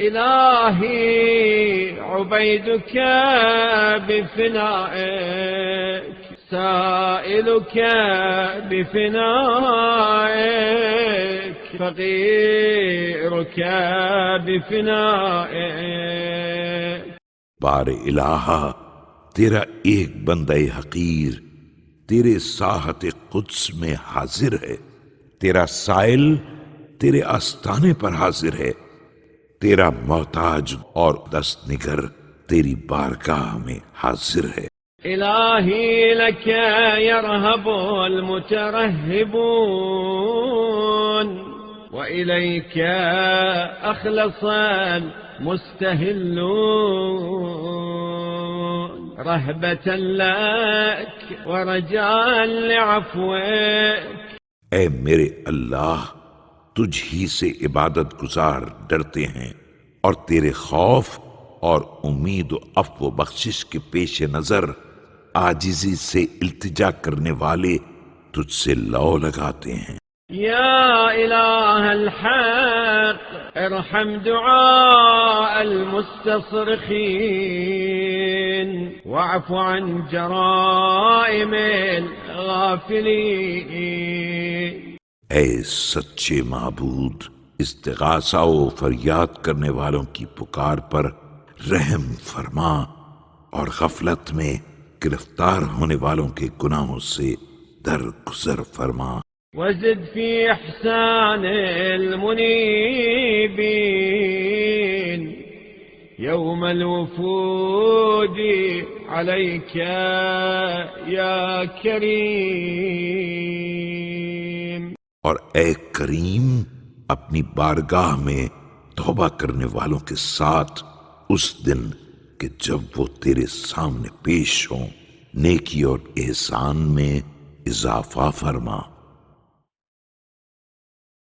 إلهي عبيدك بفنائك، سائلك بفنائك، فقيرك بفنائك. بار الہا، تیرا ایک بندہ حقیر تیرے ساحت قدس میں حاضر ہے، تیرا سائل تیرے آستانے پر حاضر ہے، تیرا محتاج اور دست نگر تیری بارگاہ میں حاضر ہے۔ إلهي لك يرهب المترهبون، وإليك أخلص المستهلون، رهبة لك ورجاء لعفوك۔ اے میرے اللہ، تجھ ہی سے عبادت گزار ڈرتے ہیں، اور تیرے خوف اور امید و عفو و بخشش کے پیش نظر عاجزی سے التجا کرنے والے تجھ سے لو لگاتے ہیں۔ يا إله الحق ارحم دعاء المستصرخين، واعف عن جرائم الغافلين۔ اے سچے معبود، استغاثہ و فریاد کرنے والوں کی پکار پر رحم فرما، اور غفلت میں گرفتار ہونے والوں کے گناہوں سے درگزر فرما۔ وزد في إحسان المنيبين يوم الوفود عليك يا كريم۔ اور اے کریم، اپنی بارگاہ میں توبہ کرنے والوں کے ساتھ اس دن کہ جب وہ تیرے سامنے پیش ہوں، نیکی اور احسان میں اضافہ فرما۔